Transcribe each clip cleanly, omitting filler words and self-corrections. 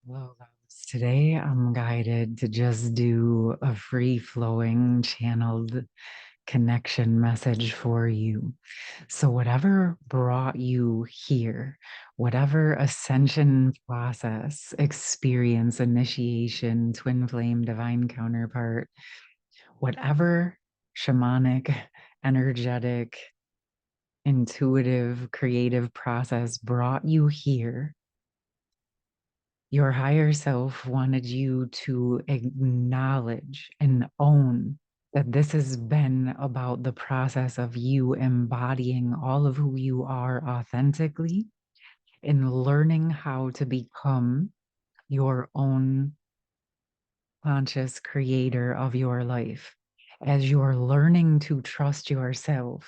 Well, loves, today I'm guided to just do a free flowing channeled connection message for you. So, whatever brought you here, whatever ascension process, experience, initiation, twin flame, divine counterpart, whatever shamanic, energetic, intuitive, creative process brought you here, your higher self wanted you to acknowledge and own that this has been about the process of you embodying all of who you are authentically and learning how to become your own conscious creator of your life. As you're learning to trust yourself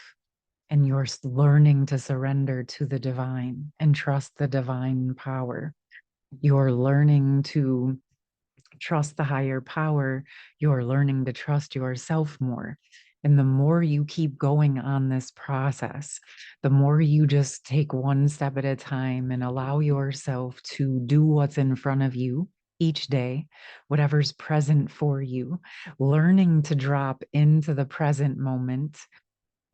and you're learning to surrender to the divine and trust the divine power, you're learning to trust the higher power, you're learning to trust yourself more. And the more you keep going on this process, the more you just take one step at a time and allow yourself to do what's in front of you each day, whatever's present for you, learning to drop into the present moment.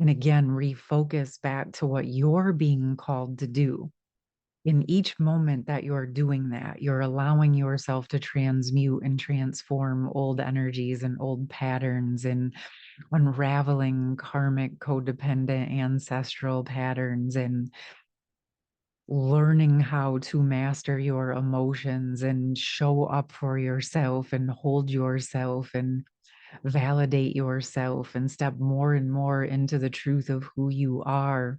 And again, refocus back to what you're being called to do. In each moment that you're doing that, you're allowing yourself to transmute and transform old energies and old patterns and unraveling karmic, codependent, ancestral patterns and learning how to master your emotions and show up for yourself and hold yourself and validate yourself and step more and more into the truth of who you are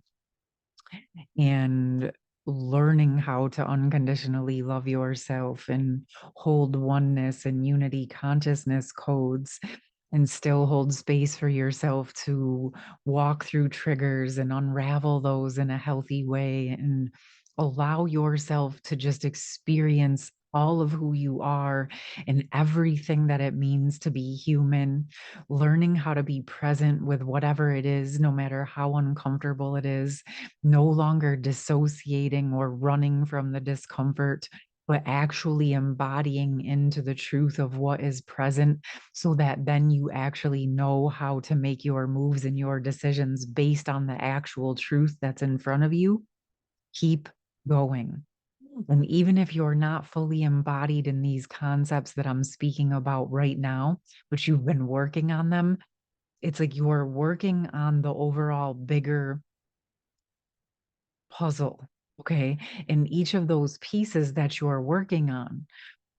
and learning how to unconditionally love yourself and hold oneness and unity consciousness codes and still hold space for yourself to walk through triggers and unravel those in a healthy way and allow yourself to just experience all of who you are and everything that it means to be human, learning how to be present with whatever it is, no matter how uncomfortable it is, no longer dissociating or running from the discomfort, but actually embodying into the truth of what is present so that then you actually know how to make your moves and your decisions based on the actual truth that's in front of you. Keep going. And even if you're not fully embodied in these concepts that I'm speaking about right now, but you've been working on them, it's like you're working on the overall bigger puzzle. Okay. And each of those pieces that you're working on,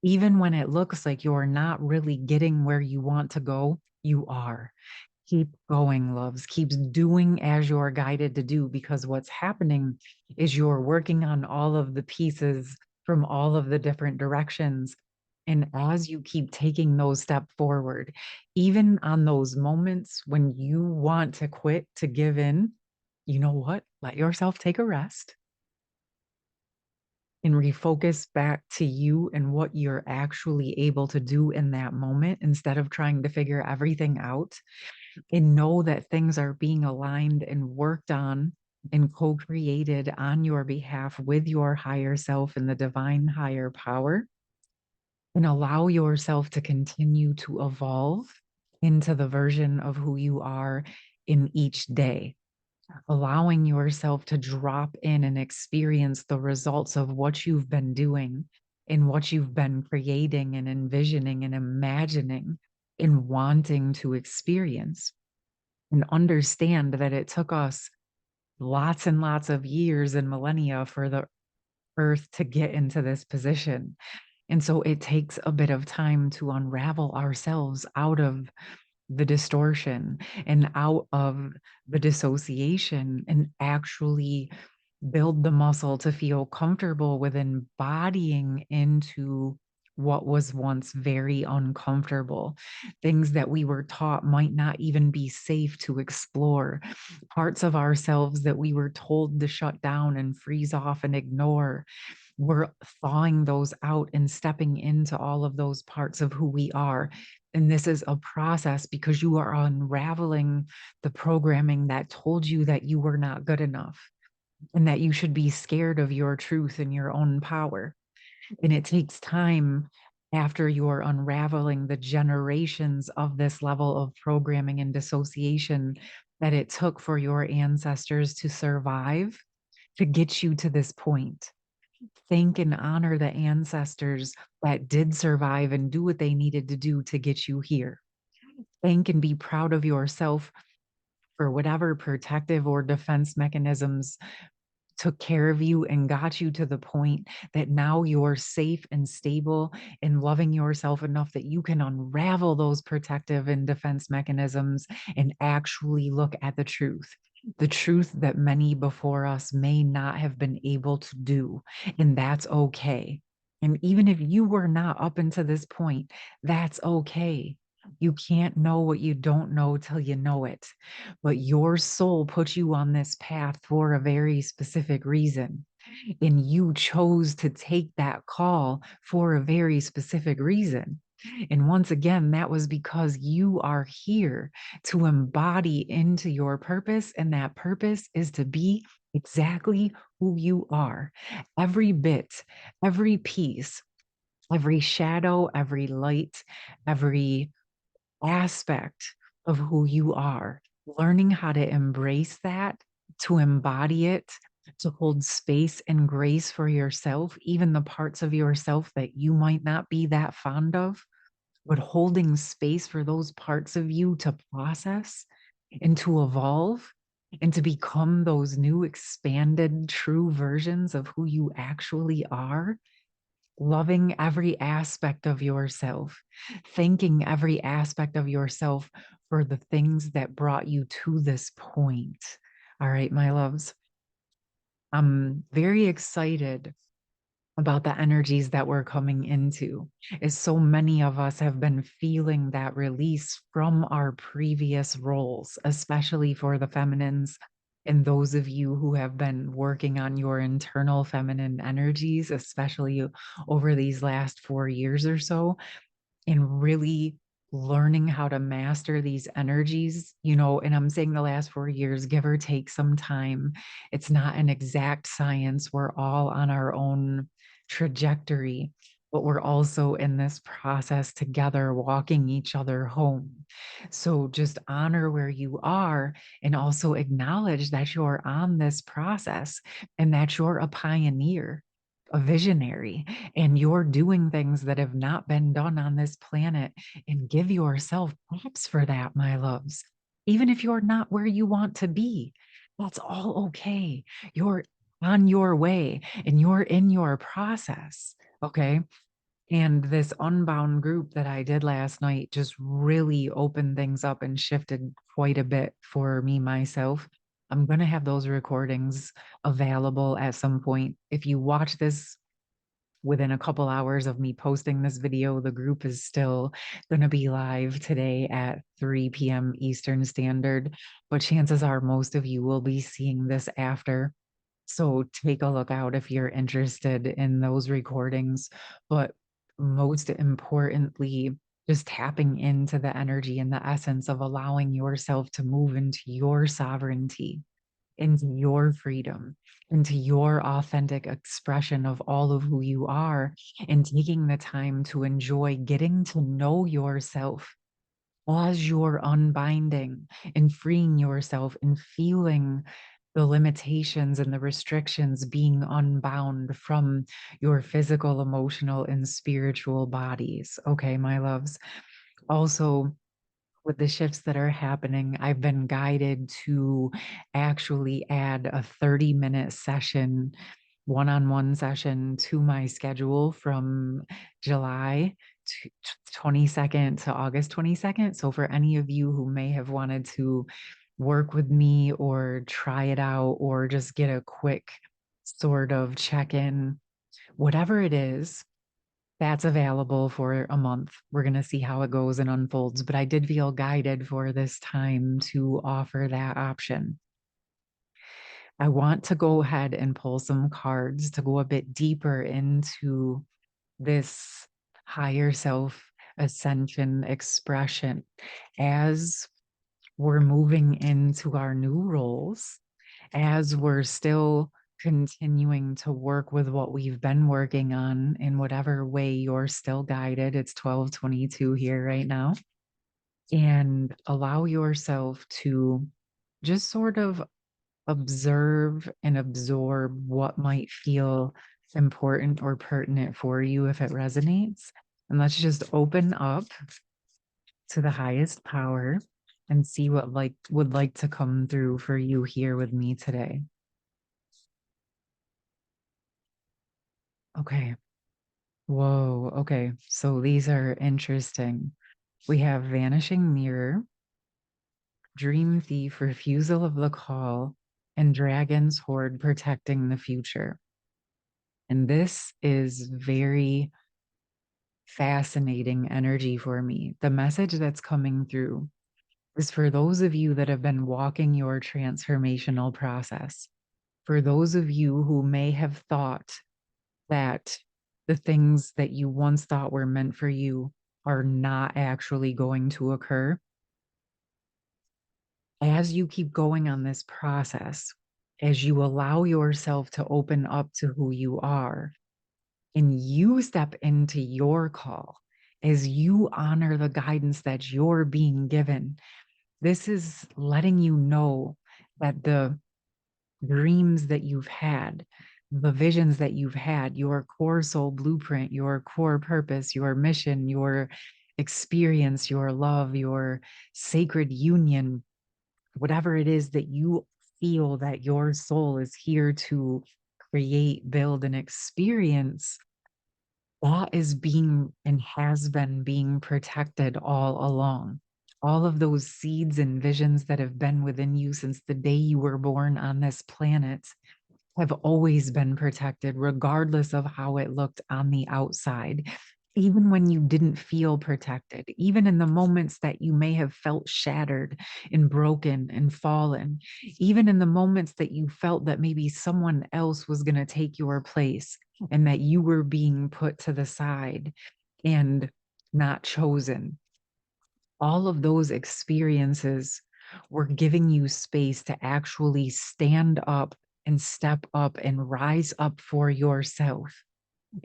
even when it looks like you're not really getting where you want to go, you are. Keep going, loves. Keep doing as you're guided to do, because what's happening is you're working on all of the pieces from all of the different directions. And as you keep taking those steps forward, even on those moments when you want to quit, to give in, you know what? Let yourself take a rest and refocus back to you and what you're actually able to do in that moment instead of trying to figure everything out, and know that things are being aligned and worked on and co-created on your behalf with your higher self and the divine higher power, and allow yourself to continue to evolve into the version of who you are in each day, allowing yourself to drop in and experience the results of what you've been doing and what you've been creating and envisioning and imagining and wanting to experience. And understand that it took us lots and lots of years and millennia for the earth to get into this position. And so it takes a bit of time to unravel ourselves out of the distortion and out of the dissociation and actually build the muscle to feel comfortable with embodying into what was once very uncomfortable, things that we were taught might not even be safe to explore, parts of ourselves that we were told to shut down and freeze off and ignore. We're thawing those out and stepping into all of those parts of who we are. And this is a process because you are unraveling the programming that told you that you were not good enough and that you should be scared of your truth and your own power. And it takes time after you're unraveling the generations of this level of programming and dissociation that it took for your ancestors to survive to get you to this point. Thank and honor the ancestors that did survive and do what they needed to do to get you here. Thank and be proud of yourself for whatever protective or defense mechanisms took care of you and got you to the point that now you're safe and stable and loving yourself enough that you can unravel those protective and defense mechanisms and actually look at the truth that many before us may not have been able to do. And that's okay. And even if you were not up until this point, that's okay. You can't know what you don't know till you know it. But your soul put you on this path for a very specific reason. And you chose to take that call for a very specific reason. And once again, that was because you are here to embody into your purpose. And that purpose is to be exactly who you are. Every bit, every piece, every shadow, every light, every aspect of who you are, learning how to embrace that, to embody it, to hold space and grace for yourself, even the parts of yourself that you might not be that fond of, but holding space for those parts of you to process and to evolve and to become those new expanded true versions of who you actually are, loving every aspect of yourself, thanking every aspect of yourself for the things that brought you to this point. All right, my loves, I'm very excited about the energies that we're coming into, is so many of us have been feeling that release from our previous roles, especially for the feminines. And those of you who have been working on your internal feminine energies, especially over these last 4 years or so, and really learning how to master these energies, and I'm saying the last 4 years, give or take some time. It's not an exact science. We're all on our own trajectory, but we're also in this process together, walking each other home. So just honor where you are and also acknowledge that you're on this process and that you're a pioneer, a visionary, and you're doing things that have not been done on this planet, and give yourself props for that, my loves. Even if you're not where you want to be, that's all okay. You're on your way and you're in your process. Okay. And this unbound group that I did last night just really opened things up and shifted quite a bit for me myself. I'm going to have those recordings available at some point. If you watch this within a couple hours of me posting this video, the group is still going to be live today at 3 p.m. Eastern Standard, but chances are most of you will be seeing this after. So take a look out if you're interested in those recordings. But most importantly, just tapping into the energy and the essence of allowing yourself to move into your sovereignty, into your freedom, into your authentic expression of all of who you are, and taking the time to enjoy getting to know yourself as you're unbinding and freeing yourself and feeling the limitations and the restrictions being unbound from your physical, emotional, and spiritual bodies. Okay, my loves. Also, with the shifts that are happening, I've been guided to actually add a 30-minute session, one-on-one session to my schedule from July 22nd to August 22nd. So for any of you who may have wanted to work with me or try it out or just get a quick sort of check-in, whatever it is, that's available for a month. We're going to see how it goes and unfolds, but I did feel guided for this time to offer that option. I want to go ahead and pull some cards to go a bit deeper into this higher self ascension expression as we're moving into our new roles, as we're still continuing to work with what we've been working on in whatever way you're still guided. It's 12:22 here right now. And allow yourself to just sort of observe and absorb what might feel important or pertinent for you if it resonates. And let's just open up to the highest power and see what would like to come through for you here with me today. Okay. Whoa. Okay. So these are interesting. We have Vanishing Mirror, Dream Thief, Refusal of the Call, and Dragon's Horde Protecting the Future. And this is very fascinating energy for me. The message that's coming through is for those of you that have been walking your transformational process, for those of you who may have thought that the things that you once thought were meant for you are not actually going to occur. As you keep going on this process, as you allow yourself to open up to who you are, and you step into your call, as you honor the guidance that you're being given, this is letting you know that the dreams that you've had, the visions that you've had, your core soul blueprint, your core purpose, your mission, your experience, your love, your sacred union, whatever it is that you feel that your soul is here to create, build, and experience, that is being and has been being protected all along. All of those seeds and visions that have been within you since the day you were born on this planet have always been protected, regardless of how it looked on the outside. Even when you didn't feel protected, even in the moments that you may have felt shattered and broken and fallen, even in the moments that you felt that maybe someone else was going to take your place and that you were being put to the side and not chosen. All of those experiences were giving you space to actually stand up and step up and rise up for yourself.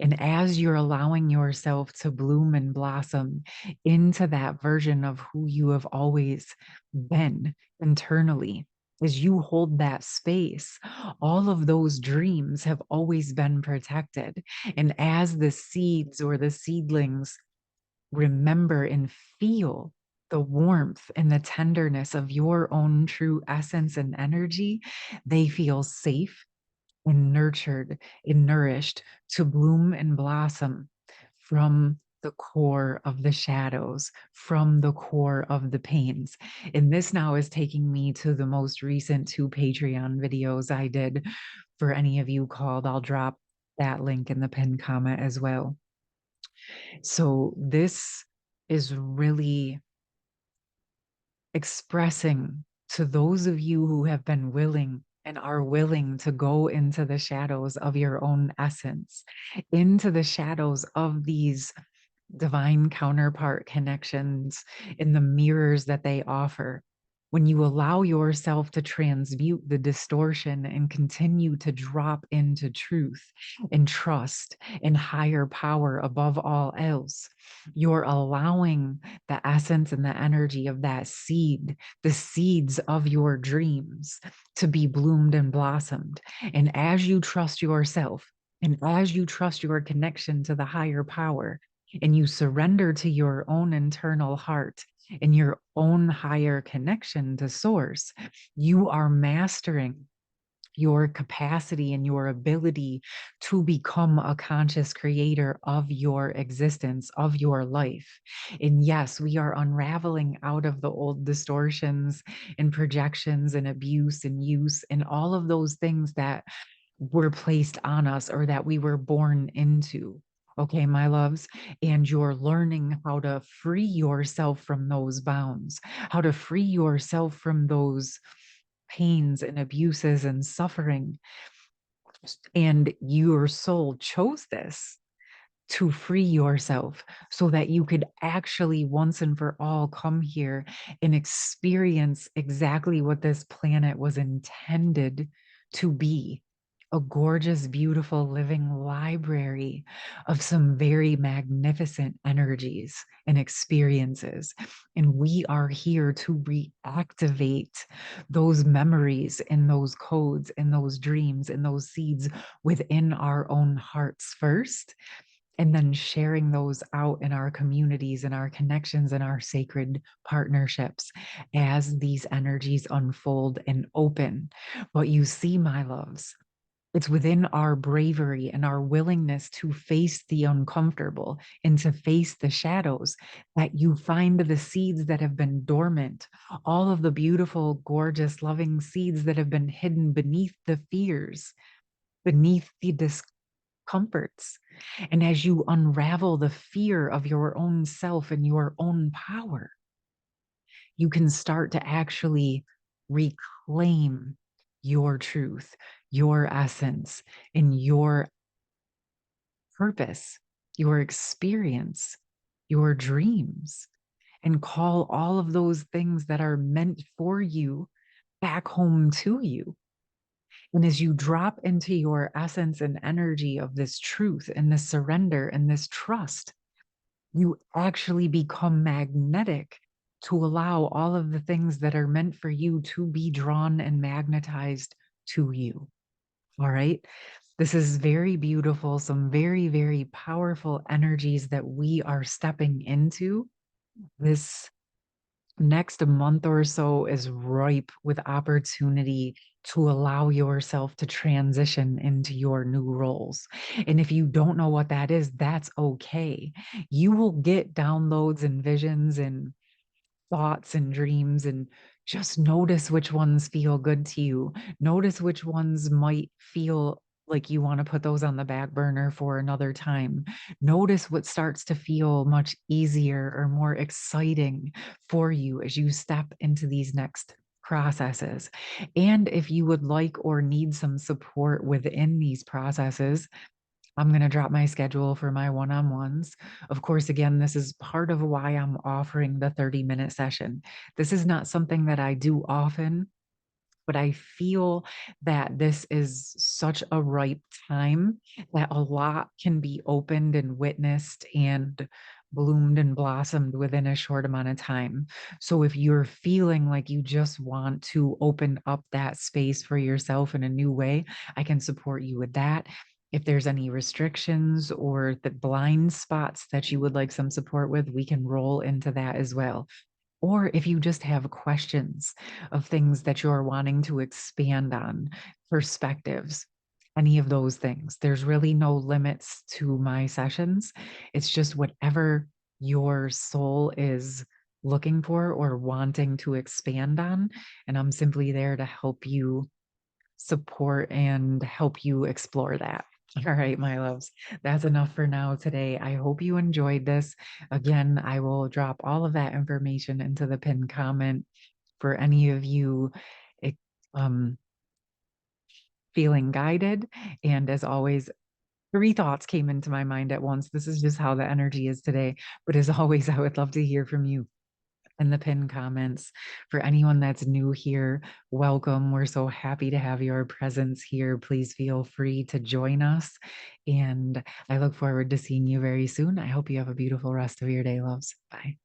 And as you're allowing yourself to bloom and blossom into that version of who you have always been internally, as you hold that space, all of those dreams have always been protected. And as the seeds or the seedlings remember and feel the warmth and the tenderness of your own true essence and energy, they feel safe and nurtured and nourished to bloom and blossom from the core of the shadows, from the core of the pains. And this now is taking me to the most recent 2 Patreon videos I did for any of you called. I'll drop that link in the pinned comment as well. So this is really expressing to those of you who have been willing and are willing to go into the shadows of your own essence, into the shadows of these divine counterpart connections in the mirrors that they offer. When you allow yourself to transmute the distortion and continue to drop into truth and trust and higher power above all else, you're allowing the essence and the energy of that seed, the seeds of your dreams, to be bloomed and blossomed. And as you trust yourself, and as you trust your connection to the higher power, and you surrender to your own internal heart and your own higher connection to source, you are mastering your capacity and your ability to become a conscious creator of your existence, of your life. And yes, we are unraveling out of the old distortions and projections and abuse and use and all of those things that were placed on us or that we were born into. Okay, my loves, and you're learning how to free yourself from those bounds, how to free yourself from those pains and abuses and suffering. And your soul chose this to free yourself so that you could actually once and for all come here and experience exactly what this planet was intended to be. a gorgeous, beautiful living library of some very magnificent energies and experiences. And we are here to reactivate those memories and those codes and those dreams and those seeds within our own hearts first, and then sharing those out in our communities and our connections and our sacred partnerships as these energies unfold and open. But you see, my loves, it's within our bravery and our willingness to face the uncomfortable and to face the shadows that you find the seeds that have been dormant, all of the beautiful, gorgeous, loving seeds that have been hidden beneath the fears, beneath the discomforts. And as you unravel the fear of your own self and your own power, you can start to actually reclaim your truth, your essence, and your purpose, your experience, your dreams, and call all of those things that are meant for you back home to you. And as you drop into your essence and energy of this truth and this surrender and this trust, you actually become magnetic to allow all of the things that are meant for you to be drawn and magnetized to you. All right. This is very beautiful, some very, very powerful energies that we are stepping into. This next month or so is ripe with opportunity to allow yourself to transition into your new roles. And if you don't know what that is, that's okay. You will get downloads and visions and thoughts and dreams, and just notice which ones feel good to you. Notice which ones might feel like you want to put those on the back burner for another time. Notice what starts to feel much easier or more exciting for you as you step into these next processes. And if you would like or need some support within these processes, I'm going to drop my schedule for my one on ones. Of course, again, this is part of why I'm offering the 30-minute session. This is not something that I do often, but I feel that this is such a ripe time that a lot can be opened and witnessed and bloomed and blossomed within a short amount of time. So if you're feeling like you just want to open up that space for yourself in a new way, I can support you with that. If there's any restrictions or the blind spots that you would like some support with, we can roll into that as well. Or if you just have questions of things that you're wanting to expand on, perspectives, any of those things, there's really no limits to my sessions. It's just whatever your soul is looking for or wanting to expand on. And I'm simply there to help you support and help you explore that. All right, my loves, that's enough for now today. I hope you enjoyed this. Again, I will drop all of that information into the pinned comment for any of you eh, um, feeling guided. And as always, three thoughts came into my mind at once. This is just how the energy is today. But as always, I would love to hear from you in the pinned comments. For anyone that's new here, welcome. We're so happy to have your presence here. Please feel free to join us. And I look forward to seeing you very soon. I hope you have a beautiful rest of your day, loves. Bye.